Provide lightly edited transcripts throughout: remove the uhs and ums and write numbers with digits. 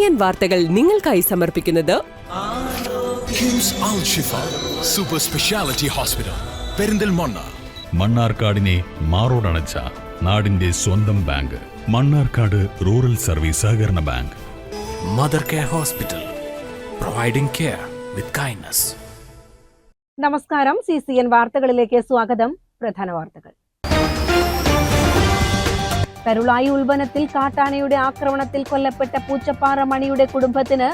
CCN വാർത്തകൾ നിങ്ങൾക്കായി സമർപ്പിക്കുന്നത് കിംസ് അൽ ഷിഫ സൂപ്പർ സ്പെഷ്യാലിറ്റി ഹോസ്പിറ്റൽ പെരിന്തൽമണ്ണ. മണ്ണാർക്കാടിനെ മാറോടണച്ച നാടിന്റെ സ്വന്തം ബാങ്ക് മണ്ണാർക്കാട് റൂറൽ സർവീസ് സഹകരണ bank. Mother care hospital, providing care with kindness. നമസ്കാരം. CCN വാർത്തകളിലേക്ക് സ്വാഗതം. പ്രധാന വാർത്തകൾ. കരുളായി ഉൾവനത്തിൽ കാട്ടാനയുടെ ആക്രമണത്തിൽ കൊല്ലപ്പെട്ട പൂച്ചപ്പാറ മണിയുടെ കുടുംബത്തിന്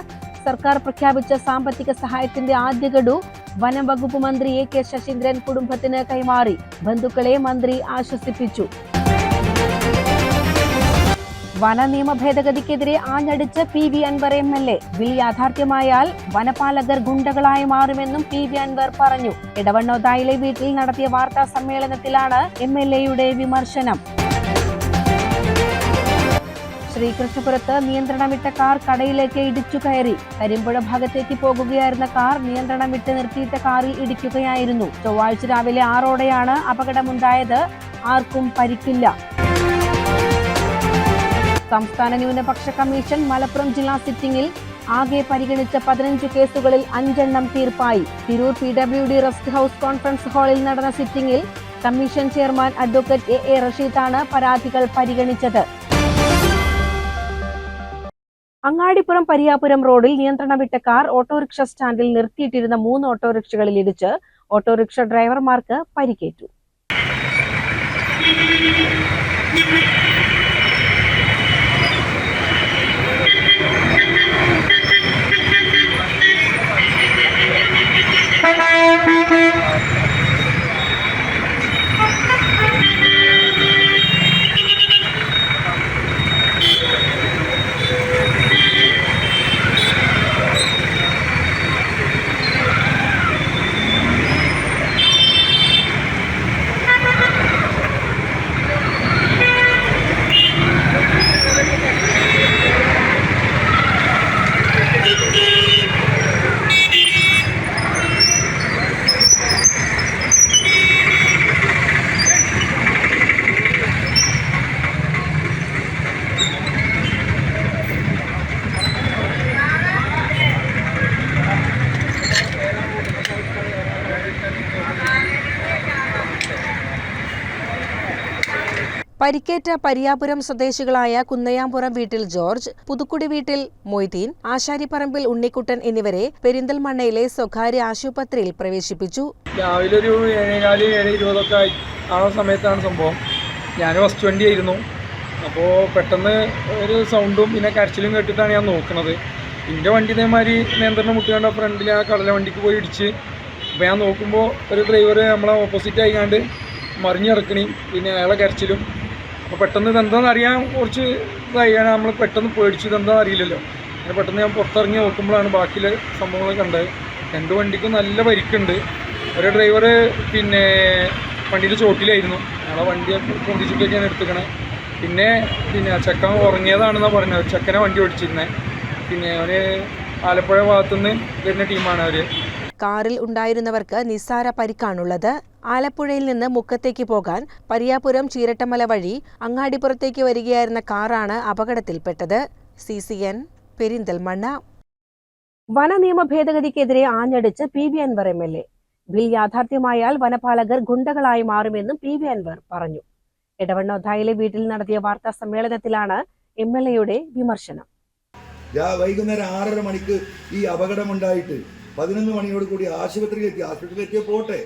സർക്കാർ പ്രഖ്യാപിച്ച സാമ്പത്തിക സഹായത്തിന്റെ ആദ്യ ഗഡു വനം വകുപ്പ് മന്ത്രി AK ശശീന്ദ്രൻ കുടുംബത്തിന് കൈമാറി. ബന്ധുക്കളെ മന്ത്രി ആശ്വസിപ്പിച്ചു. വന നിയമ ഭേദഗതിക്കെതിരെ ആഞ്ഞടിച്ച് PV അൻവർ MLA. ബിൽ യാഥാർത്ഥ്യമായാൽ വനപാലകർ ഗുണ്ടകളായി മാറുമെന്നും PV അൻവർ പറഞ്ഞു. ഇടവണ്ണോതായിലെ വീട്ടിൽ നടത്തിയ വാർത്താ സമ്മേളനത്തിലാണ് MLAയുടെ വിമർശനം. ശ്രീകൃഷ്ണപുരത്ത് നിയന്ത്രണം വിട്ട കാർ കടയിലേക്ക് ഇടിച്ചു കയറി. കരിമ്പുഴ ഭാഗത്തേക്ക് പോകുകയായിരുന്ന കാർ നിയന്ത്രണം വിട്ട് നിർത്തിയിട്ട കാറിൽ ഇടിക്കുകയായിരുന്നു. ചൊവ്വാഴ്ച രാവിലെ 6ഓടെയാണ് അപകടമുണ്ടായത്. ആർക്കും പരിക്കില്ല. സംസ്ഥാന ന്യൂനപക്ഷ കമ്മീഷൻ മലപ്പുറം ജില്ലാ സിറ്റിംഗിൽ ആകെ പരിഗണിച്ച 15 കേസുകളിൽ 5 തീർപ്പായി. Tirur PWD rest house conference ഹാളിൽ നടന്ന സിറ്റിംഗിൽ കമ്മീഷൻ ചെയർമാൻ അഡ്വക്കേറ്റ് AA റഷീദാണ് പരാതികൾ പരിഗണിച്ചത്. അങ്ങാടിപ്പുറം പരിയാപുരം റോഡിൽ നിയന്ത്രണം വിട്ട കാർ ഓട്ടോറിക്ഷ സ്റ്റാൻഡിൽ നിർത്തിയിട്ടിരുന്ന 3 ഓട്ടോറിക്ഷകളിൽ ഇടിച്ച് ഓട്ടോറിക്ഷ ഡ്രൈവർമാർക്ക് പരിക്കേറ്റു. പരിക്കേറ്റ പരിയാപുരം സ്വദേശികളായ കുന്നയാമ്പുറം വീട്ടിൽ ജോർജ്, പുതുക്കുടി വീട്ടിൽ മൊയ്തീൻ, ആശാരിപ്പറമ്പിൽ ഉണ്ണിക്കുട്ടൻ എന്നിവരെ പെരിന്തൽമണ്ണയിലെ സ്വകാര്യ ആശുപത്രിയിൽ പ്രവേശിപ്പിച്ചു. രാവിലെ ഒരു 7:20 ആ സമയത്താണ് സംഭവം. ഞാൻ ഫസ്റ്റ് വണ്ടി ആയിരുന്നു. അപ്പോൾ പെട്ടെന്ന് ഒരു സൗണ്ടും പിന്നെ കരച്ചിലും കേട്ടിട്ടാണ് ഞാൻ നോക്കുന്നത്. എൻ്റെ വണ്ടി ഇതേമാതിരി നിയന്ത്രണം മുട്ടുകൊണ്ട് ഫ്രണ്ടിൽ ആ കടല വണ്ടിക്ക് പോയി ഇടിച്ച്. അപ്പോൾ ഞാൻ നോക്കുമ്പോൾ ഒരു ഡ്രൈവർ നമ്മളെ ഓപ്പോസിറ്റ് ആയിക്കാണ്ട് മറിഞ്ഞിറക്കണി, പിന്നെ അയാളെ കരച്ചിലും. അപ്പോൾ പെട്ടെന്ന് ഇതെന്താണെന്ന് അറിയാൻ കുറച്ച് ഇതായാണ് നമ്മൾ പെട്ടെന്ന് പേടിച്ചു. ഇതെന്താണെന്ന് അറിയില്ലല്ലോ. അങ്ങനെ പെട്ടെന്ന് ഞാൻ പുറത്തിറങ്ങി നോക്കുമ്പോഴാണ് ബാക്കിയുള്ള സംഭവങ്ങൾ കണ്ടത്. 2 വണ്ടിക്കും നല്ല പരിക്കുണ്ട്. ഒരു ഡ്രൈവർ പിന്നെ വണ്ടിയുടെ ചോട്ടിലായിരുന്നു. അയാളെ വണ്ടി പൊന്തിച്ചിട്ടൊക്കെയാണ് എടുത്തുക്കണേ. പിന്നെ ചെക്കൻ ഉറങ്ങിയതാണെന്നാണ് പറഞ്ഞത്. ചെക്കനെ വണ്ടി ഓടിച്ചിരുന്നത്. പിന്നെ അവന് ആലപ്പുഴ ഭാഗത്തുനിന്ന് വരുന്ന ടീമാണ് അവർ. കാറിൽ ഉണ്ടായിരുന്നവർക്ക് നിസ്സാര പരിക്കാണുള്ളത്. ആലപ്പുഴയിൽ നിന്ന് മുക്കത്തേക്ക് പോകാൻ പരിയാപുരം ചീരട്ടമല വഴി അങ്ങാടിപ്പുറത്തേക്ക് വരികയായിരുന്ന കാറാണ് അപകടത്തിൽപ്പെട്ടത്. CCN പെരിന്തൽമണ്ണ. വന നിയമ ഭേദഗതിക്കെതിരെ ആഞ്ഞടിച്ച് PV അൻവർ MLA. ബിൽ യാഥാർത്ഥ്യമായാൽ വനപാലകർ ഗുണ്ടകളായി മാറുമെന്നും PV അൻവർ പറഞ്ഞു. ഇടവണ്ണോതായിലെ വീട്ടിൽ നടത്തിയ വാർത്താ സമ്മേളനത്തിലാണ് MLAയുടെ വിമർശനം. വൈകുന്നേരം 6:30 മണിക്ക് ഈ അപകടമുണ്ടായിട്ട് 11 മണിയോട് കൂടി ആശുപത്രിയിലെത്തിയ പോട്ടെ,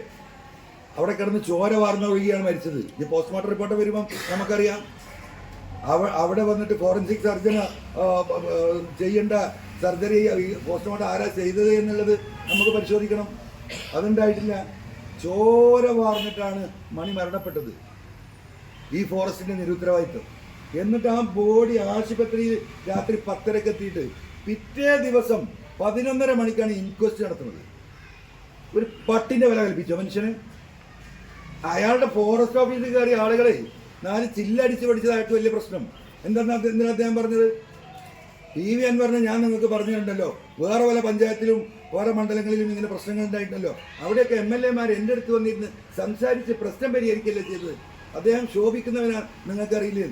അവിടെ കിടന്ന് ചോര വാർന്ന ഒഴുകിയാണ് മരിച്ചത്. ഈ പോസ്റ്റ്മോർട്ടം റിപ്പോർട്ട് വരുമ്പം നമുക്കറിയാം. അവിടെ വന്നിട്ട് ഫോറൻസിക് സർജൻ ചെയ്യേണ്ട സർജറി പോസ്റ്റ്മോർട്ടം ആരാ ചെയ്തത് എന്നുള്ളത് നമുക്ക് പരിശോധിക്കണം. അതുണ്ടായിട്ടില്ല. ചോര വാർന്നിട്ടാണ് മണി മരണപ്പെട്ടത്. ഈ ഫോറസ്റ്റിൻ്റെ നിരുത്തരവാദിത്വം. എന്നിട്ട് ആ ബോഡി ആശുപത്രിയിൽ രാത്രി 10:30 എത്തിയിട്ട് പിറ്റേ ദിവസം 11:30 മണിക്കാണ് ഇൻക്വസ്റ്റ് നടത്തുന്നത്. ഒരു പട്ടിൻ്റെ വില കൽപ്പിച്ചോ മനുഷ്യന്? അയാളുടെ ഫോറസ്റ്റ് ഓഫീസിൽ കയറിയ ആളുകളെ 4 ചില്ലടിച്ച് പഠിച്ചതായിട്ട് വലിയ പ്രശ്നം. എന്തിനാ അദ്ദേഹം പറഞ്ഞത്? PV അൻവറിനെ ഞാൻ നിങ്ങൾക്ക് പറഞ്ഞിട്ടുണ്ടല്ലോ, വേറെ പല പഞ്ചായത്തിലും വേറെ മണ്ഡലങ്ങളിലും ഇങ്ങനെ പ്രശ്നങ്ങൾ ഉണ്ടായിട്ടുണ്ടല്ലോ. അവിടെയൊക്കെ MLA മാർ എൻ്റെ അടുത്ത് വന്നിരുന്ന് സംസാരിച്ച് പ്രശ്നം പരിഹരിക്കല്ലേ ചെയ്തത്. അദ്ദേഹം ശോഭിക്കുന്നവനാണ്, നിങ്ങൾക്കറിയില്ലേ?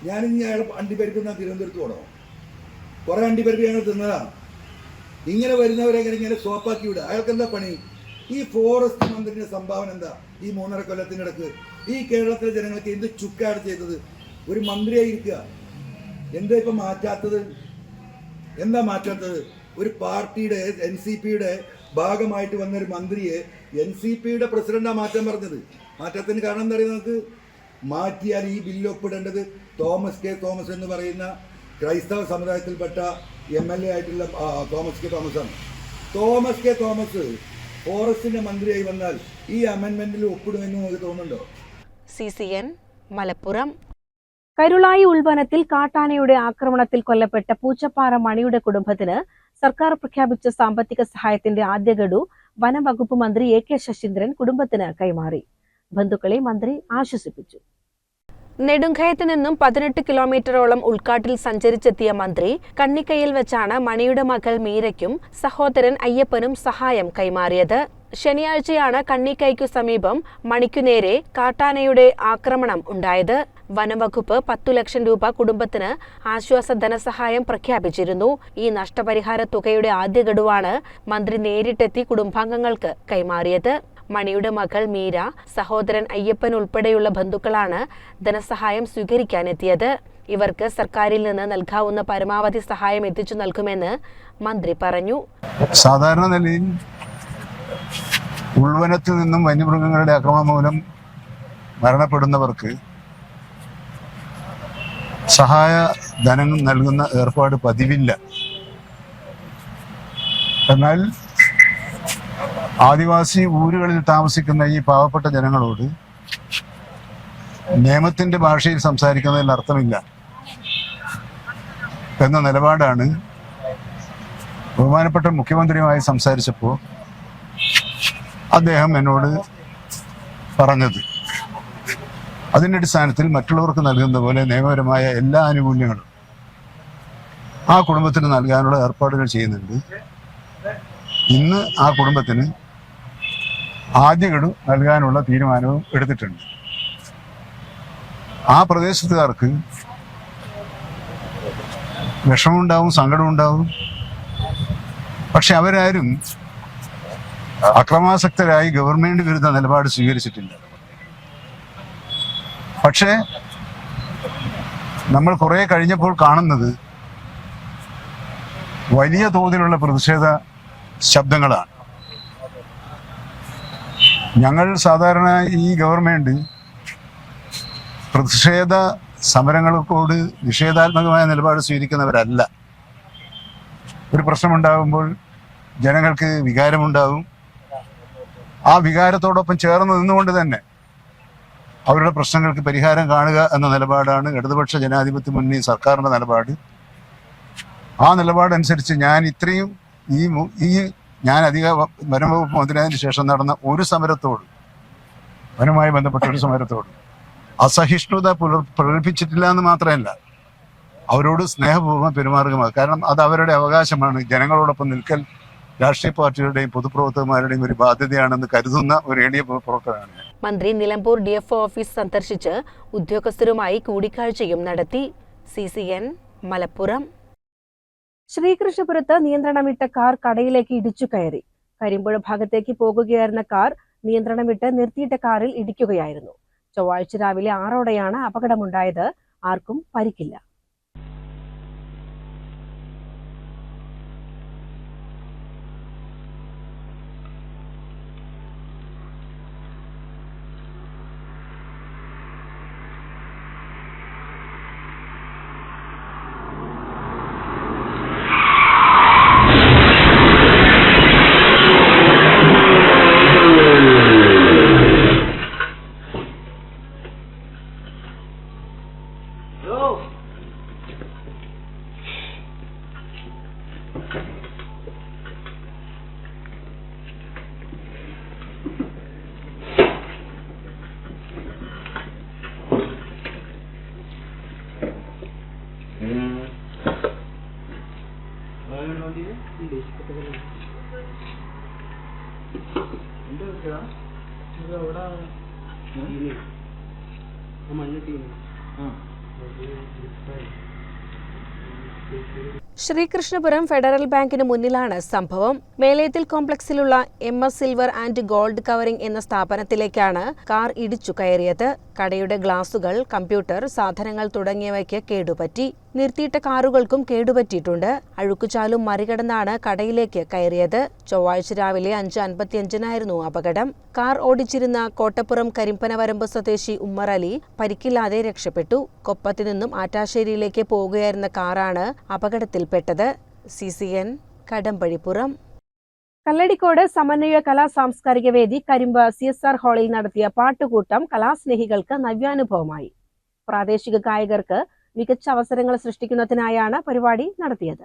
ഞാനിനി അയാൾ അണ്ടിപ്പരിക്കുന്ന തിരുവനന്തപുരത്ത് പോകണോ? കുറെ അണ്ടിപ്പരിപ്പ് ഞങ്ങൾ തിന്നതാണ്. ഇങ്ങനെ വരുന്നവരെങ്ങനെ ഇങ്ങനെ സോപ്പാക്കി വിടുക? അയാൾക്ക് എന്താ പണി? ഈ ഫോറസ്റ്റ് മന്ത്രിയുടെ സംഭാവന എന്താ? ഈ 3.5 കൊല്ലത്തിനിടക്ക് ഈ കേരളത്തിലെ ജനങ്ങൾക്ക് എന്ത് ചുക്കാണ് ചെയ്തത്? ഒരു മന്ത്രിയായിരിക്കുക. എന്താ ഇപ്പം മാറ്റാത്തത്? എന്താ മാറ്റാത്തത്? ഒരു പാർട്ടിയുടെ NCPയുടെ ഭാഗമായിട്ട് വന്നൊരു മന്ത്രിയെ NCPയുടെ പ്രസിഡന്റാണ് മാറ്റാൻ പറഞ്ഞത്. മാറ്റത്തിന് കാരണം എന്താ പറയുക? നമുക്ക് മാറ്റിയാൽ ഈ ബില്ല് ഒപ്പിടേണ്ടത് തോമസ് കെ തോമസ് എന്ന് പറയുന്ന ക്രൈസ്തവ സമുദായത്തിൽപ്പെട്ട MLA ആയിട്ടുള്ള തോമസ് കെ തോമസാണ്. തോമസ് കെ തോമസ് ഫോറസ്റ്റിന്റെ മന്ത്രിയായി വന്നാൽ ഈ അമെൻമെന്റിൽ ഒപ്പിടുമെന്ന് നമുക്ക് തോന്നുന്നുണ്ടോ? CCN മലപ്പുറം. കരുളായി ഉൾവനത്തിൽ കാട്ടാനയുടെ ആക്രമണത്തിൽ കൊല്ലപ്പെട്ട പൂച്ചപ്പാറ മണിയുടെ കുടുംബത്തിന് സർക്കാർ പ്രഖ്യാപിച്ച സാമ്പത്തിക സഹായത്തിന്റെ ആദ്യ ഗഡു വനം വകുപ്പ് മന്ത്രി AK ശശീന്ദ്രൻ കുടുംബത്തിന് കൈമാറി. ബന്ധുക്കളെ മന്ത്രി ആശ്വസിപ്പിച്ചു. നെടുങ്കയത്ത് നിന്നും 18 കിലോമീറ്ററോളം ഉൾക്കാട്ടിൽ സഞ്ചരിച്ചെത്തിയ മന്ത്രി കണ്ണിക്കയിൽ വെച്ചാണ് മണിയുടെ മകൾ മീരയ്ക്കും സഹോദരൻ അയ്യപ്പനും സഹായം കൈമാറിയത്. ശനിയാഴ്ചയാണ് കണ്ണിക്കൈക്കു സമീപം മണിക്കുനേരെ കാട്ടാനയുടെ ആക്രമണം ഉണ്ടായത്. വനംവകുപ്പ് 10 ലക്ഷം രൂപ കുടുംബത്തിന് ആശ്വാസ ധനസഹായം പ്രഖ്യാപിച്ചിരുന്നു. ഈ നഷ്ടപരിഹാര തുകയുടെ ആദ്യ ഗഡുവാണ് മന്ത്രി നേരിട്ടെത്തി കുടുംബാംഗങ്ങൾക്ക് കൈമാറിയത്. മണിയുടെ മകൾ മീര, സഹോദരൻ അയ്യപ്പൻ ഉൾപ്പെടെയുള്ള ബന്ധുക്കളാണ് ധനസഹായം സ്വീകരിക്കാനെത്തിയത്. ഇവർക്ക് സർക്കാരിൽ നിന്ന് നൽകാവുന്ന പരമാവധി സഹായം എത്തിച്ചു നൽകുമെന്ന് മന്ത്രി പറഞ്ഞു. സാധാരണ നിലയിൽ ഉൾവനത്തിൽ നിന്നും വന്യമൃഗങ്ങളുടെ ആക്രമണം മൂലം മരണപ്പെടുന്നവർക്ക് സഹായ ധനം നൽകുന്ന ഏർപ്പാട് പതിവില്ല. എന്നാൽ ആദിവാസി ഊരുകളിൽ താമസിക്കുന്ന ഈ പാവപ്പെട്ട ജനങ്ങളോട് നിയമത്തിന്റെ ഭാഷയിൽ സംസാരിക്കുന്നതിൽ അർത്ഥമില്ല എന്ന നിലപാടാണ് ബഹുമാനപ്പെട്ട മുഖ്യമന്ത്രിയുമായി സംസാരിച്ചപ്പോൾ അദ്ദേഹം എന്നോട് പറഞ്ഞത്. അതിൻ്റെ അടിസ്ഥാനത്തിൽ മറ്റുള്ളവർക്ക് നൽകുന്ന പോലെ നിയമപരമായ എല്ലാ ആനുകൂല്യങ്ങളും ആ കുടുംബത്തിന് നൽകാനുള്ള ഏർപ്പാടുകൾ ചെയ്യുന്നുണ്ട്. ഇന്ന് ആ കുടുംബത്തിന് ആദ്യ ഗഡു നൽകാനുള്ള തീരുമാനവും എടുത്തിട്ടുണ്ട്. ആ പ്രദേശത്തുകാർക്ക് വിഷമമുണ്ടാവും, സങ്കടമുണ്ടാവും. പക്ഷെ അവരാരും അക്രമാസക്തരായി ഗവൺമെന്റ് വിരുദ്ധ നിലപാട് സ്വീകരിച്ചിട്ടില്ല. പക്ഷേ നമ്മൾ കുറെ കഴിഞ്ഞപ്പോൾ കാണുന്നത് വലിയ തോതിലുള്ള പ്രതിഷേധ ശബ്ദങ്ങളാണ്. ഞങ്ങൾ സാധാരണ ഈ ഗവൺമെന്റ് പ്രതിഷേധ സമരങ്ങളോട് നിഷേധാത്മകമായ നിലപാട് സ്വീകരിക്കുന്നവരല്ല. ഒരു പ്രശ്നമുണ്ടാകുമ്പോൾ ജനങ്ങൾക്ക് വികാരമുണ്ടാകും. ആ വികാരത്തോടൊപ്പം ചേർന്ന് നിന്നുകൊണ്ട് തന്നെ അവരുടെ പ്രശ്നങ്ങൾക്ക് പരിഹാരം കാണുക എന്ന നിലപാടാണ് ഇടതുപക്ഷ ജനാധിപത്യ മുന്നണി സർക്കാരിന്റെ നിലപാട്. ആ നിലപാടനുസരിച്ച് ഞാൻ ഇത്രയും ഞാൻ അധിക വനംവകുപ്പ് മന്ത്രിയായതിനു ശേഷം നടന്ന ഒരു സമരത്തോട്, വനവുമായി ബന്ധപ്പെട്ട ഒരു സമരത്തോട് അസഹിഷ്ണുത പ്രകടിപ്പിച്ചിട്ടില്ല എന്ന് മാത്രമല്ല, അവരോട് സ്നേഹപൂർവ്വം പെരുമാറുകയാണ്. കാരണം അത് അവരുടെ അവകാശമാണ്. ജനങ്ങളോടൊപ്പം നിൽക്കൽ രാഷ്ട്രീയ പാർട്ടികളുടെയും പൊതുപ്രവർത്തകന്മാരുടെയും ഒരു ബാധ്യതയാണെന്ന് കരുതുന്ന ഒരു എളിയ പ്രവർത്തകനാണ് ഞാൻ. മന്ത്രി നിലമ്പൂർ DFO ഓഫീസ് സന്ദർശിച്ച് ഉദ്യോഗസ്ഥരുമായി കൂടിക്കാഴ്ചയും നടത്തി. CCN മലപ്പുറം. ശ്രീകൃഷ്ണപുരത്ത് നിയന്ത്രണം വിട്ട കാർ കടയിലേക്ക് ഇടിച്ചു കയറി. കരിമ്പുഴ ഭാഗത്തേക്ക് പോകുകയായിരുന്ന കാർ നിയന്ത്രണം വിട്ട് നിർത്തിയിട്ട കാറിൽ ഇടിക്കുകയായിരുന്നു. ചൊവ്വാഴ്ച രാവിലെ 6ഓടെയാണ് അപകടമുണ്ടായത്. ആർക്കും പരിക്കില്ല. ശ്രീകൃഷ്ണപുരം ഫെഡറൽ ബാങ്കിന് മുന്നിലാണ് സംഭവം. മേലേത്തിൽ കോംപ്ലക്സിലുള്ള MS silver and gold covering എന്ന സ്ഥാപനത്തിലേക്കാണ് കാർ ഇടിച്ചു കയറിയത്. കടയുടെ ഗ്ലാസുകൾ, കമ്പ്യൂട്ടർ, സാധനങ്ങൾ തുടങ്ങിയവയ്ക്ക് കേടുപറ്റി. നിർത്തിയിട്ട കാറുകൾക്കും കേടുപറ്റിയിട്ടുണ്ട്. അഴുക്കുചാലും മറികടന്നാണ് കടയിലേക്ക് കയറിയത്. ചൊവ്വാഴ്ച രാവിലെ 5:55-നായിരുന്നു അപകടം. കാർ ഓടിച്ചിരുന്ന കോട്ടപ്പുറം കരിമ്പനവരമ്പ് സ്വദേശി ഉമ്മർ അലി പരിക്കില്ലാതെ രക്ഷപ്പെട്ടു. കൊപ്പത്തു നിന്നും ആറ്റാശ്ശേരിയിലേക്ക് പോവുകയായിരുന്ന കാറാണ് അപകടത്തിൽപ്പെട്ടത്. CCN കടമ്പഴിപ്പുറം. കല്ലടിക്കോട് സമന്വയ കലാ സാംസ്കാരിക വേദി കരിമ്പ് CSR ഹാളിൽ നടത്തിയ പാട്ടുകൂട്ടം കലാസ്നേഹികൾക്ക് നവ്യാനുഭവമായി. പ്രാദേശിക ഗായകർക്ക് മികച്ച അവസരങ്ങൾ സൃഷ്ടിക്കുന്നതിനായാണ് പരിപാടി നടത്തിയത്.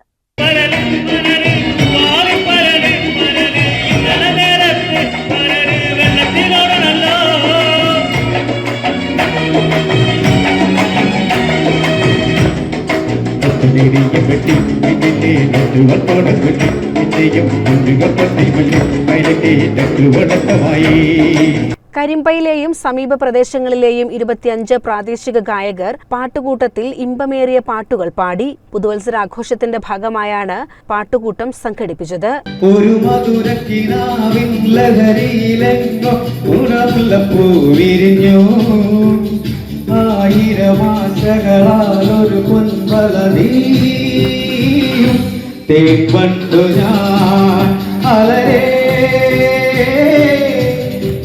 കരിമ്പയിലെയും സമീപ പ്രദേശങ്ങളിലെയും 25 പ്രാദേശിക ഗായകർ പാട്ടുകൂട്ടത്തിൽ ഇമ്പമേറിയ പാട്ടുകൾ പാടി. പുതുവത്സരാഘോഷത്തിന്റെ ഭാഗമായാണ് പാട്ടുകൂട്ടം സംഘടിപ്പിച്ചത്. ഒരു മധുരക്കിനാവിൻ ലഹരിയിലെങ്ങോ ഉണർന്നപ്പൂ വിരിഞ്ഞു. 1000 ആശകളാൽ ഒരു പൊൻവല നീയും തേൻവണ്ടു ഞാൻ അലരേ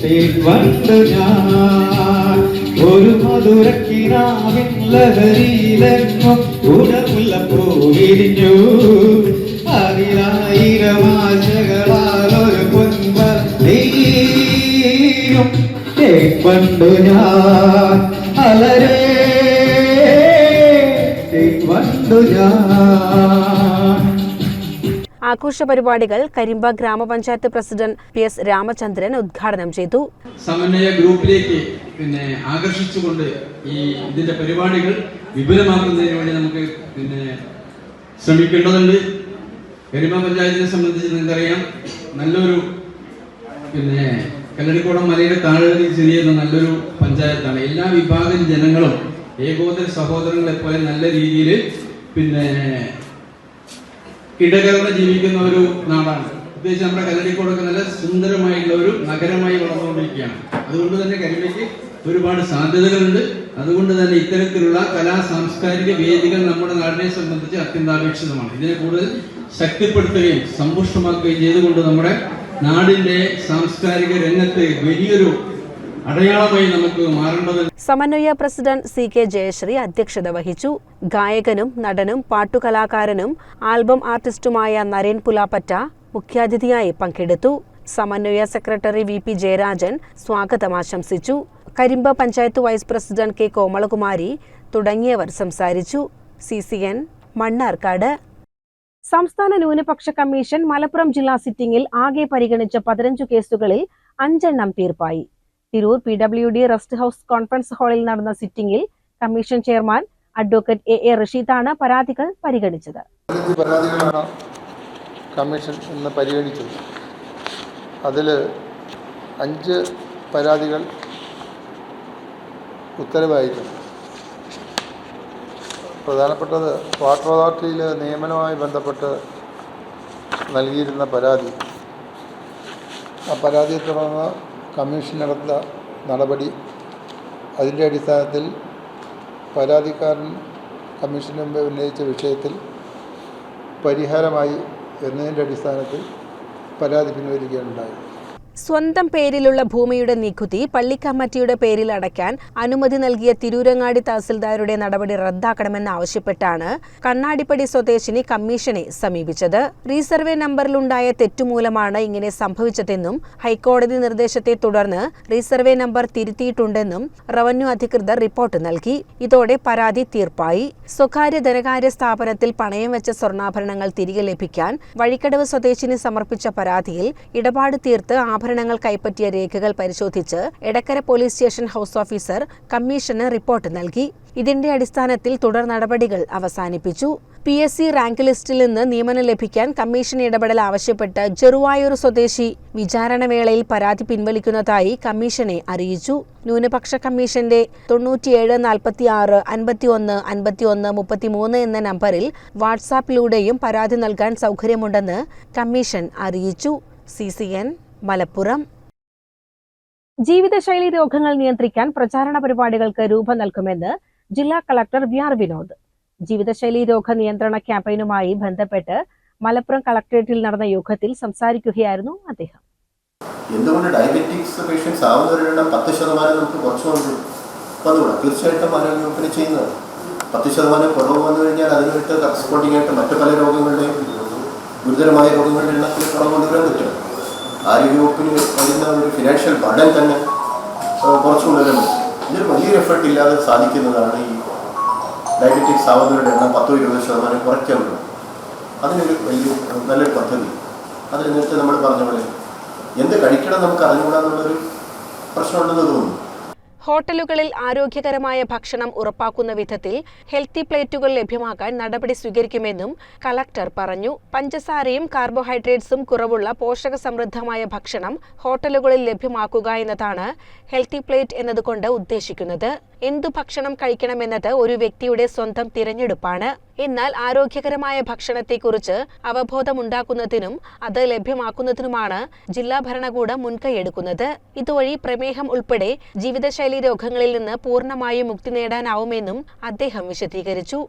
തേൻവണ്ടു ഞാൻ. ഒരു മധുരക്കിനാവിൻ ലഹരിയിലെങ്ങോ ഉണർന്നപ്പൂ വിരിഞ്ഞു. 1000 ആശകളാൽ ഒരു പൊൻവല നീയും തേൻവണ്ടു ഞാൻ അലരേ തേൻവണ്ടു ഞാൻ. ആഘോഷ പരിപാടികൾ കരിമ്പ ഗ്രാമപഞ്ചായത്ത് പ്രസിഡന്റ് PS രാമചന്ദ്രൻ ഉദ്ഘാടനം ചെയ്തു. സമന്വയ ഗ്രൂപ്പിലേക്ക് ആകർഷിച്ചുകൊണ്ട് ഇതിന്റെ പരിപാടികൾ വിപുലമാക്കുന്നതിന് വേണ്ടി നമുക്ക് ശ്രമിക്കേണ്ടതുണ്ട്. കരിമ്പ പഞ്ചായത്തിനെ സംബന്ധിച്ച് നിങ്ങൾക്കറിയാം, നല്ലൊരു കല്ലടിക്കോടം മലയുടെ താഴ്വരയിൽ സ്ഥിതി ചെയ്യുന്ന നല്ലൊരു പഞ്ചായത്താണ്. എല്ലാ വിഭാഗം ജനങ്ങളും ഏകോദര സഹോദരങ്ങളെ പോലെ നല്ല രീതിയിൽ ഇടകലർന്ന് ജീവിക്കുന്ന ഒരു നാടാണ്. പ്രത്യേകിച്ച് നമ്മുടെ കല്ലടിക്കോടൊക്കെ നല്ല സുന്ദരമായിട്ടുള്ള ഒരു നഗരമായി വളർന്നുകൊണ്ടിരിക്കുകയാണ്. അതുകൊണ്ട് തന്നെ കരിമ്പയ്ക്ക് ഒരുപാട് സാധ്യതകളുണ്ട്. അതുകൊണ്ട് തന്നെ ഇത്തരത്തിലുള്ള കലാ സാംസ്കാരിക വേദികൾ നമ്മുടെ നാടിനെ സംബന്ധിച്ച് അത്യന്താപേക്ഷിതമാണ്. ഇതിനെ കൂടുതൽ ശക്തിപ്പെടുത്തുകയും സമ്പുഷ്ടമാക്കുകയും ചെയ്തുകൊണ്ട് നമ്മുടെ നാടിന്റെ സാംസ്കാരിക രംഗത്ത് വലിയൊരു അടയാളമായി നമുക്ക് മാറേണ്ടത്. സമന്വയ പ്രസിഡന്റ് CK ജയശ്രീ അധ്യക്ഷത വഹിച്ചു. ഗായകനും നടനും പാട്ടുകലാകാരനും ആൽബം ആർട്ടിസ്റ്റുമായ നരേൻ പുലാപ്പറ്റ മുഖ്യാതിഥിയായി പങ്കെടുത്തു. സമന്വയ സെക്രട്ടറി VP ജയരാജൻ സ്വാഗതം ആശംസിച്ചു. Karimba panchayat vice president K Komalakumari തുടങ്ങിയവർ സംസാരിച്ചു. CCN മണ്ണാർക്കാട്. സംസ്ഥാന ന്യൂനപക്ഷ കമ്മീഷൻ മലപ്പുറം ജില്ലാ സിറ്റിംഗിൽ ആകെ പരിഗണിച്ച 15 കേസുകളിൽ 5 എണ്ണം തീർപ്പായി. Tirur PWD rest house conference ഹാളിൽ നടന്ന സിറ്റിംഗിൽ കമ്മീഷൻ ചെയർമാൻ അഡ്വക്കേറ്റ് AA റഷീദാണ് പരാതികൾ പരിഗണിച്ചത്. 15 പരാതികളാണ് കമ്മീഷൻ ഇന്ന് പരിഗണിച്ചത്. അതിൽ 5 പരാതികൾ ഉത്തരവായിട്ടുണ്ട്. പ്രധാനപ്പെട്ടത് വാട്ടർ അതോറിറ്റിയിൽ നിയമനവുമായി ബന്ധപ്പെട്ട് നൽകിയിരുന്ന പരാതി. ആ പരാതിയെ തുടർന്ന് കമ്മീഷനെടുത്ത നടപടി, അതിൻ്റെ അടിസ്ഥാനത്തിൽ പരാതിക്കാരൻ കമ്മീഷന് മുമ്പ് ഉന്നയിച്ച വിഷയത്തിൽ പരിഹാരമായി എന്നതിൻ്റെ അടിസ്ഥാനത്തിൽ പരാതി പിൻവലിക്കുകയുണ്ടായി. സ്വന്തം പേരിലുള്ള ഭൂമിയുടെ നികുതി പള്ളിക്കമ്മിറ്റിയുടെ പേരിൽ അടയ്ക്കാൻ അനുമതി നൽകിയ തിരൂരങ്ങാടി തഹസിൽദാരുടെ നടപടി റദ്ദാക്കണമെന്നാവശ്യപ്പെട്ടാണ് കണ്ണാടിപ്പടി സ്വദേശിനി കമ്മീഷനെ സമീപിച്ചത്. റീസർവേ നമ്പറിലുണ്ടായ തെറ്റുമൂലമാണ് ഇങ്ങനെ സംഭവിച്ചതെന്നും ഹൈക്കോടതി നിർദ്ദേശത്തെ തുടർന്ന് റീസർവേ നമ്പർ തിരുത്തിയിട്ടുണ്ടെന്നും റവന്യൂ അധികൃതർ റിപ്പോർട്ട് നൽകി. ഇതോടെ പരാതി തീർപ്പായി. സ്വകാര്യ ധനകാര്യ സ്ഥാപനത്തിൽ പണയം വെച്ച സ്വർണ്ണാഭരണങ്ങൾ തിരികെ ലഭിക്കാൻ വഴിക്കടവ് സ്വദേശിനി സമർപ്പിച്ച പരാതിയിൽ ഇടപാട് തീർത്ത് ആഭരണങ്ങൾ കൈപ്പറ്റിയ രേഖകൾ പരിശോധിച്ച് Edakkara police station house officer commission report നൽകി. ഇതിന്റെ അടിസ്ഥാനത്തിൽ തുടർ നടപടികൾ അവസാനിപ്പിച്ചു. PSC റാങ്ക് ലിസ്റ്റിൽ നിന്ന് നിയമനം ലഭിക്കാൻ കമ്മീഷൻ ഇടപെടൽ ആവശ്യപ്പെട്ട് ചെറുവായൂർ സ്വദേശി വിചാരണവേളയിൽ പരാതി പിൻവലിക്കുന്നതായി കമ്മീഷനെ അറിയിച്ചു. ന്യൂനപക്ഷ കമ്മീഷന്റെ 97 46 51 51 33 എന്ന നമ്പറിൽ വാട്സാപ്പിലൂടെയും പരാതി നൽകാൻ സൗകര്യമുണ്ടെന്ന് കമ്മീഷൻ അറിയിച്ചു. CCN മലപ്പുറം. ജീവിതശൈലി രോഗങ്ങൾ നിയന്ത്രിക്കാൻ പ്രചാരണ പരിപാടികൾക്ക് രൂപം നൽകുമെന്ന് ജില്ലാ കളക്ടർ VR വിനോദ്. ജീവിതശൈലി രോഗ നിയന്ത്രണ ക്യാമ്പയിനുമായി ബന്ധപ്പെട്ട് മലപ്പുറം കളക്ടറേറ്റിൽ നടന്ന യോഗത്തിൽ സംസാരിക്കുകയായിരുന്നു അദ്ദേഹം. എന്തുകൊണ്ട് ഡയബറ്റിക്സ് പേഷ്യൻസ് ആവുന്നവരുടെ 10% നമുക്ക് കുറച്ചുകൊണ്ട് വന്നുകൂടാ? തീർച്ചയായിട്ടും ആരോഗ്യവകുപ്പിന് ചെയ്യുന്നത് 10% കുറവ് വന്നു കഴിഞ്ഞാൽ അതിനായിട്ട് കറസ്പോണ്ടിങ് ആയിട്ട് മറ്റു പല രോഗങ്ങളുടെയും ഗുരുതരമായ രോഗങ്ങളുടെ എണ്ണത്തിൽ കുറവ് കൊണ്ടുവരാൻ പറ്റും. ആരോഗ്യവകുപ്പിന് വരുന്ന ഒരു ഫിനാൻഷ്യൽ ബർഡൻ തന്നെ കുറച്ചു കൊണ്ടുവരാൻ പറ്റും. ഇതൊരു വലിയൊരു എഫർട്ട് ഇല്ലാതെ സാധിക്കുന്നതാണ് ഈ ഡയബറ്റിക്സ് ആവുന്നവരുടെ എണ്ണം 10-20% കുറയ്ക്കാനുള്ളത്. അതിനൊരു വലിയ നല്ലൊരു പദ്ധതി. അതിൽ നേരത്തെ നമ്മൾ പറഞ്ഞ പോലെ എന്ത് കഴിക്കണം നമുക്ക് അറിഞ്ഞുകൂടാന്നുള്ളൊരു പ്രശ്നമുണ്ടെന്ന് തോന്നുന്നു. ഹോട്ടലുകളിൽ ആരോഗ്യകരമായ ഭക്ഷണം ഉറപ്പാക്കുന്ന വിധത്തിൽ ഹെൽത്തി പ്ലേറ്റുകൾ ലഭ്യമാക്കാൻ നടപടി സ്വീകരിക്കുമെന്നും കളക്ടർ പറഞ്ഞു. പഞ്ചസാരയും കാർബോഹൈഡ്രേറ്റ്സും കുറവുള്ള പോഷകസമൃദ്ധമായ ഭക്ഷണം ഹോട്ടലുകളിൽ ലഭ്യമാക്കുക എന്നതാണ് ഹെൽത്തി പ്ലേറ്റ് എന്നതുകൊണ്ട് ഉദ്ദേശിക്കുന്നത്. എന്തു ഭക്ഷണം കഴിക്കണമെന്നത് ഒരു വ്യക്തിയുടെ സ്വന്തം തിരഞ്ഞെടുപ്പാണ്. എന്നാൽ ആരോഗ്യകരമായ ഭക്ഷണത്തെക്കുറിച്ച് അവബോധമുണ്ടാക്കുന്നതിനും അത് ലഭ്യമാക്കുന്നതിനുമാണ് ജില്ലാ ഭരണകൂടം മുൻകൈയെടുക്കുന്നത്. ഇതുവഴി പ്രമേഹം ഉൾപ്പെടെ ജീവിതശൈലി രോഗങ്ങളിൽ നിന്ന് പൂർണ്ണമായും മുക്തി നേടാനാവുമെന്നും അദ്ദേഹം വിശദീകരിച്ചു.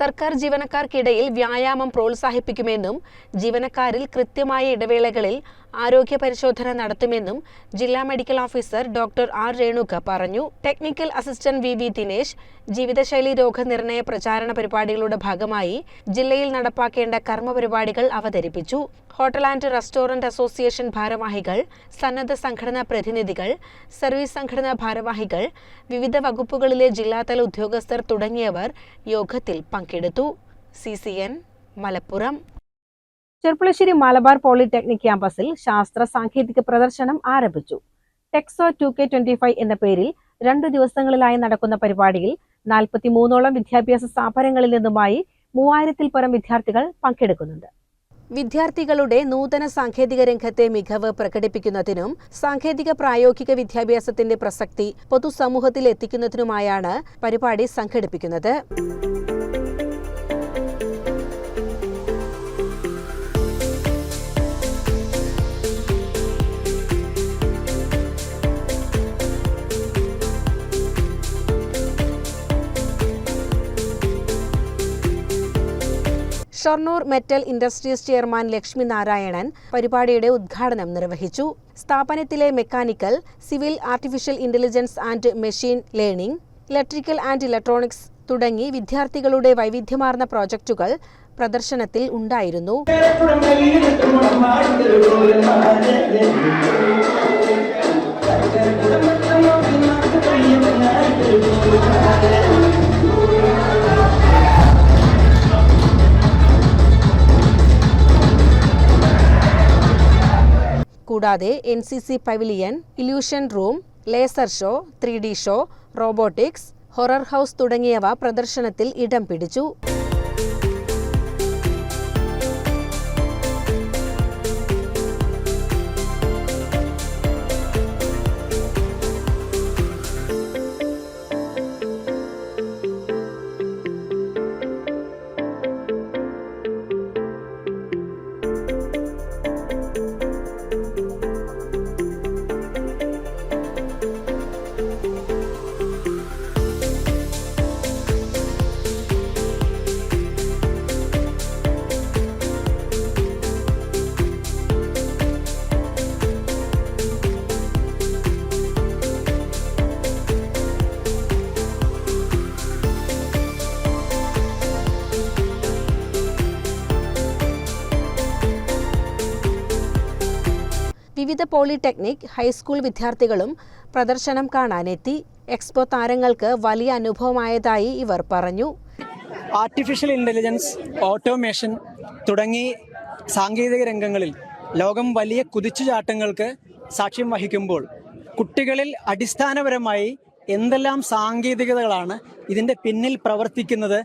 സർക്കാർ ജീവനക്കാർക്കിടയിൽ വ്യായാമം പ്രോത്സാഹിപ്പിക്കുമെന്നും ജീവനക്കാരിൽ കൃത്യമായ ഇടവേളകളിൽ ആരോഗ്യ പരിശോധന നടത്തുമെന്നും ജില്ലാ medical officer doctor R Renuka പറഞ്ഞു. ടെക്നിക്കൽ അസിസ്റ്റന്റ് VV ദിനേശ് ജീവിതശൈലി രോഗനിർണയ പ്രചാരണ പരിപാടികളുടെ ഭാഗമായി ജില്ലയിൽ നടപ്പാക്കേണ്ട കർമ്മപരിപാടികൾ അവതരിപ്പിച്ചു. ഹോട്ടൽ ആൻഡ് റെസ്റ്റോറന്റ് അസോസിയേഷൻ ഭാരവാഹികൾ, സന്നദ്ധ സംഘടനാ പ്രതിനിധികൾ, സർവീസ് സംഘടനാ ഭാരവാഹികൾ, വിവിധ വകുപ്പുകളിലെ ജില്ലാതല ഉദ്യോഗസ്ഥർ തുടങ്ങിയവർ യോഗത്തിൽ പങ്കെടുത്തു. CCN മലപ്പുറം. ചെർപ്പുളശ്ശേരി മലബാർ പോളിടെക്നിക് ക്യാമ്പസിൽ ശാസ്ത്ര സാങ്കേതിക പ്രദർശനം ആരംഭിച്ചു. ടെക്സോ 2K25 എന്ന പേരിൽ 2 ദിവസങ്ങളിലായി നടക്കുന്ന പരിപാടിയിൽ 43ഓളം വിദ്യാഭ്യാസ സ്ഥാപനങ്ങളിൽ നിന്നുമായി 3000-ൽ പരം വിദ്യാർത്ഥികൾ പങ്കെടുക്കുന്നുണ്ട്. വിദ്യാർത്ഥികളുടെ നൂതന സാങ്കേതിക രംഗത്തെ മികവ് പ്രകടിപ്പിക്കുന്നതിനും സാങ്കേതിക പ്രായോഗിക വിദ്യാഭ്യാസത്തിന്റെ പ്രസക്തി പൊതുസമൂഹത്തിൽ എത്തിക്കുന്നതിനുമായാണ് പരിപാടി സംഘടിപ്പിക്കുന്നത്. Shoranur metal industries chairman Lakshmi Narayanan പരിപാടിയുടെ ഉദ്ഘാടനം നിർവഹിച്ചു. സ്ഥാപനത്തിലെ mechanical, civil, artificial intelligence and machine learning, electrical and electronics തുടങ്ങി വിദ്യാർത്ഥികളുടെ വൈവിധ്യമാർന്ന പ്രോജക്റ്റുകൾ പ്രദർശനത്തിൽ ഉണ്ടായിരുന്നു. കൂടാതെ NCC pavilion, illusion room, laser show, 3D show, robotics, horror house തുടങ്ങിയവ പ്രദർശനത്തിൽ ഇടം പിടിച്ചു. വിവിധ പോളിടെക്നിക്, ഹൈസ്കൂൾ വിദ്യാർത്ഥികളും പ്രദർശനം കാണാനെത്തി. എക്സ്പോ താരങ്ങൾക്ക് വലിയ അനുഭവമായതായി ഇവർ പറഞ്ഞു. ആർട്ടിഫിഷ്യൽ ഇൻ്റലിജൻസ്, ഓട്ടോമേഷൻ തുടങ്ങി സാങ്കേതിക രംഗങ്ങളിൽ ലോകം വലിയ കുതിച്ചുചാട്ടങ്ങൾക്ക് സാക്ഷ്യം വഹിക്കുമ്പോൾ കുട്ടികളിൽ അടിസ്ഥാനപരമായി എന്തെല്ലാം സാങ്കേതികതകളാണ് ഇതിൻ്റെ പിന്നിൽ പ്രവർത്തിക്കുന്നത്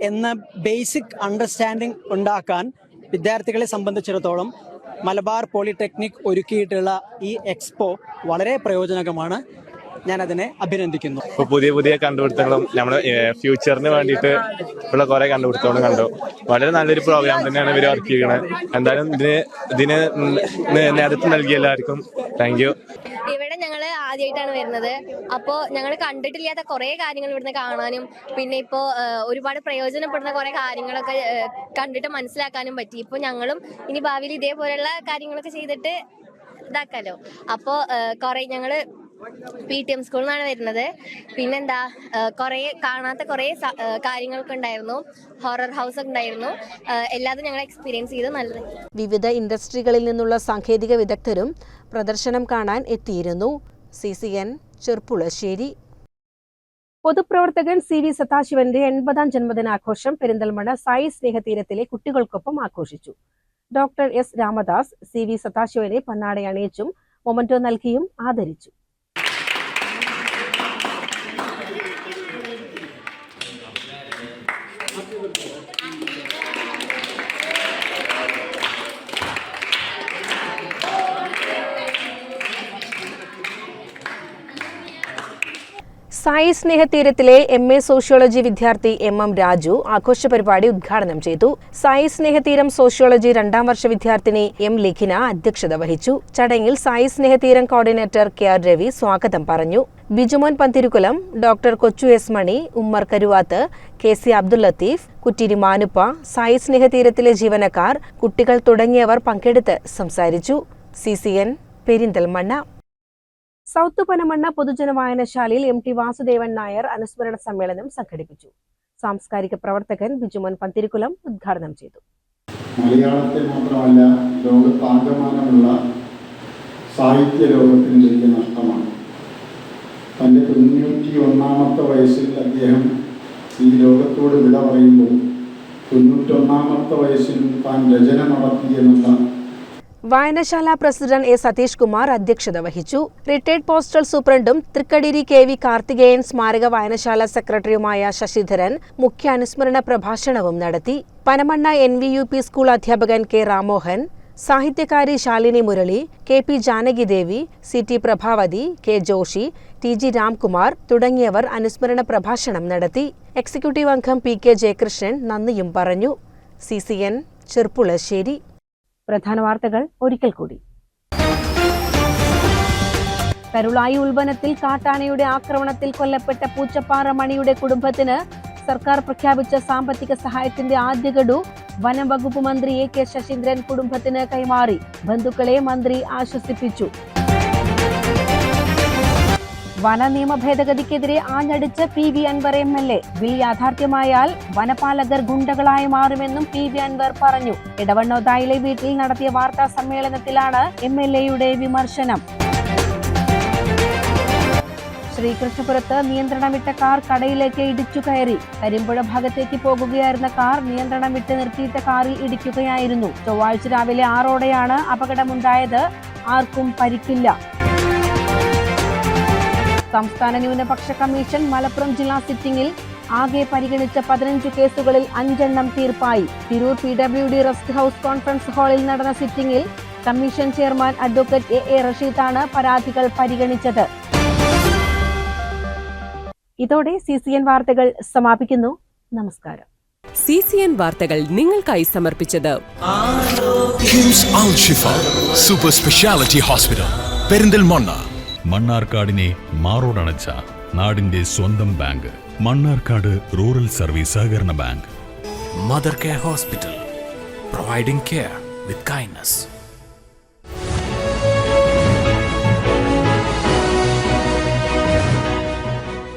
എന്ന ബേസിക് അണ്ടർസ്റ്റാൻഡിംഗ് ഉണ്ടാക്കാൻ വിദ്യാർത്ഥികളെ സംബന്ധിച്ചിടത്തോളം മലബാർ പോളിടെക്നിക് ഒരുക്കിയിട്ടുള്ള ഈ എക്സ്പോ വളരെ പ്രയോജനകരമാണ്. ഞാനതിനെ അഭിനന്ദിക്കുന്നു. ഇപ്പോൾ പുതിയ പുതിയ കണ്ടുപിടുത്തങ്ങളും നമ്മുടെ ഫ്യൂച്ചറിന് വേണ്ടിയിട്ട് ഉള്ള കുറേ കണ്ടുപിടുത്തങ്ങളും കണ്ടു. വളരെ നല്ലൊരു പ്രോഗ്രാം തന്നെയാണ് ഇവർ വർക്ക് ചെയ്യുന്നത്. എന്തായാലും ഇതിന് നേതൃത്വം നൽകിയ എല്ലാവർക്കും താങ്ക് യു. ഇവിടെ ഞങ്ങൾ ആദ്യമായിട്ടാണ് വരുന്നത്. അപ്പോൾ ഞങ്ങൾ കണ്ടിട്ടില്ലാത്ത കുറേ കാര്യങ്ങൾ ഇവിടുന്ന് കാണാനും പിന്നെ ഇപ്പോൾ ഒരുപാട് പ്രയോജനപ്പെടുന്ന കുറേ കാര്യങ്ങളൊക്കെ കണ്ടിട്ട് മനസ്സിലാക്കാനും പറ്റി. ഇപ്പോൾ ഞങ്ങളും ഇനി ഭാവിയിൽ ഇതേപോലെയുള്ള കാര്യങ്ങളൊക്കെ ചെയ്തിട്ട് ഇതാക്കാമല്ലോ. അപ്പോൾ കുറേ ഞങ്ങൾ PTM സ്കൂളിൽ നിന്നാണ് വരുന്നത്. പിന്നെന്താ കുറേ കാണാത്ത കുറേ കാര്യങ്ങളൊക്കെ ഉണ്ടായിരുന്നു. ഹൊറർ ഹൗസ് ഉണ്ടായിരുന്നു. എല്ലാതും ഞങ്ങൾ എക്സ്പീരിയൻസ് ചെയ്ത് നല്ലത്. വിവിധ ഇൻഡസ്ട്രികളിൽ നിന്നുള്ള സാങ്കേതിക വിദഗ്ധരും പ്രദർശനം കാണാൻ എത്തിയിരുന്നു. CCN ചെർപ്പുളശ്ശേരി. പൊതുപ്രവർത്തകൻ CV സദാശിവന്റെ 80ാം ജന്മദിനാഘോഷം പെരിന്തൽമണ്ണ സായി സ്നേഹതീരത്തിലെ കുട്ടികൾക്കൊപ്പം ആഘോഷിച്ചു. ഡോക്ടർ S രാമദാസ് CV സദാശിവനെ പൊന്നാടയണിയിച്ചും മൊമന്റോ നൽകിയും ആദരിച്ചു. സായി സ്നേഹതീരത്തിലെ MA സോഷ്യോളജി വിദ്യാർത്ഥി MM രാജു ആഘോഷ പരിപാടി ഉദ്ഘാടനം ചെയ്തു. സായി സ്നേഹതീരം സോഷ്യോളജി 2ാം വർഷ വിദ്യാർത്ഥിനി M ലിഖിന അധ്യക്ഷത വഹിച്ചു. ചടങ്ങിൽ സായി സ്നേഹതീരം കോർഡിനേറ്റർ KR രവി സ്വാഗതം പറഞ്ഞു. ബിജുമോൻ പന്തിരുകുലം, ഡോക്ടർ കൊച്ചു S മണി, ഉമ്മർ കരുവാത്ത്, KC അബ്ദുൽ ലത്തീഫ്, കുറ്റിരി മാനുപ്പ, സായി സ്നേഹതീരത്തിലെ ജീവനക്കാർ, കുട്ടികൾ തുടങ്ങിയവർ പങ്കെടുത്ത് സംസാരിച്ചു. CCN പെരിന്തൽമണ്ണ. സൗത്ത് പനമണ്ണ പൊതുജന വായനശാലയിൽ MT വാസുദേവൻ നായർ അനുസ്മരണ സമ്മേളനം സംഘടിപ്പിച്ചു. സാംസ്കാരിക പ്രവർത്തകൻ ബിജുമോൻ പന്തിരുകുലം ഉദ്ഘാടനം ചെയ്തു. മലയാളത്തിൽ മാത്രമല്ല ലോകത്താകമാനമുള്ള സാഹിത്യ ലോകത്തിന് വലിയ നഷ്ടമാണ്. തൻ്റെ 91ാമത്തെ വയസ്സിൽ അദ്ദേഹം ഈ ലോകത്തോട് വിട പറയുമ്പോൾ 91ാമത്തെ വയസ്സിലും താൻ രചന നടത്തിയെന്നുള്ള വായനശാല പ്രസിഡന്റ് A സതീഷ് കുമാർ അധ്യക്ഷത വഹിച്ചു. റിട്ടയർഡ് പോസ്റ്റൽ സൂപ്രണ്ടും തൃക്കടിരി KV കാർത്തികേയൻ സ്മാരക വായനശാല സെക്രട്ടറിയുമായ ശശിധരൻ മുഖ്യ അനുസ്മരണ പ്രഭാഷണവും നടത്തി. പനമണ്ണ NVUP സ്കൂൾ അധ്യാപകൻ K രാമോഹൻ, സാഹിത്യകാരി Shalini Murali, KP Janakidevi, CT Prabhavathi, K Joshi, TG Ramkumar തുടങ്ങിയവർ അനുസ്മരണ പ്രഭാഷണം നടത്തി. എക്സിക്യൂട്ടീവ് അംഗം PK ജയകൃഷ്ണൻ നന്ദിയും പറഞ്ഞു. CCN ചെർപ്പുളശ്ശേരി. പ്രധാന വാർത്തകൾ ഒരിക്കൽ കൂടി. കരുളായി ഉൾവനത്തിൽ കാട്ടാനയുടെ ആക്രമണത്തിൽ കൊല്ലപ്പെട്ട പൂച്ചപ്പാറ മണിയുടെ കുടുംബത്തിന് സർക്കാർ പ്രഖ്യാപിച്ച സാമ്പത്തിക സഹായത്തിന്റെ ആദ്യ ഗഡു വനം വകുപ്പ് മന്ത്രി AK ശശീന്ദ്രൻ കുടുംബത്തിന് കൈമാറി. ബന്ധുക്കളെ മന്ത്രി ആശ്വസിപ്പിച്ചു. വന നിയമ ഭേദഗതിക്കെതിരെ ആഞ്ഞടിച്ച് PV അൻവർ MLA. ബിൽ യാഥാർത്ഥ്യമായാൽ വനപാലകർ ഗുണ്ടകളായി മാറുമെന്നും PV അൻവർ പറഞ്ഞു. ഇടവണ്ണോതായിലെ വീട്ടിൽ നടത്തിയ വാർത്താ സമ്മേളനത്തിലാണ് MLAയുടെ വിമർശനം. ശ്രീകൃഷ്ണപുരത്ത് നിയന്ത്രണം വിട്ട കാർ കടയിലേക്ക് ഇടിച്ചു കയറി. കരിമ്പുഴ ഭാഗത്തേക്ക് പോകുകയായിരുന്ന കാർ നിയന്ത്രണം വിട്ട് നിർത്തിയിട്ട കാറിൽ ഇടിക്കുകയായിരുന്നു. ചൊവ്വാഴ്ച രാവിലെ 6ഓടെയാണ് അപകടമുണ്ടായത്. ആർക്കും പരിക്കില്ല. സംസ്ഥാന ന്യൂനപക്ഷ കമ്മീഷൻ മലപ്പുറം ജില്ലാ സിറ്റിംഗിൽ ആകെ പരിഗണിച്ച 15 കേസുകളിൽ 5 എണ്ണം തീർപ്പായി. Tirur PWD rest house conference ഹാളിൽ നടന്ന സിറ്റിംഗിൽ കമ്മീഷൻ ചെയർമാൻ അഡ്വക്കേറ്റ് AA റഷീദാണ് പരാതികൾ പരിഗണിച്ചത്. ഇതോടെ CCN വാർത്തകൾ സമാപിക്കുന്നു. നമസ്കാരം. CCN വാർത്തകൾ നിങ്ങൾക്കായി സമർപ്പിച്ചത് കിംസ് അൽ ഷിഫ സൂപ്പർ സ്പെഷ്യാലിറ്റി ഹോസ്പിറ്റൽ പെരിന്തൽമണ്ണ. മണ്ണാർക്കാടിനെ മാറോടണച്ച നാടിന്റെ സ്വന്തം ബാങ്ക് മണ്ണാർക്കാട് റൂറൽ സർവീസ് സഹകരണ bank. Mother care hospital providing care with kindness.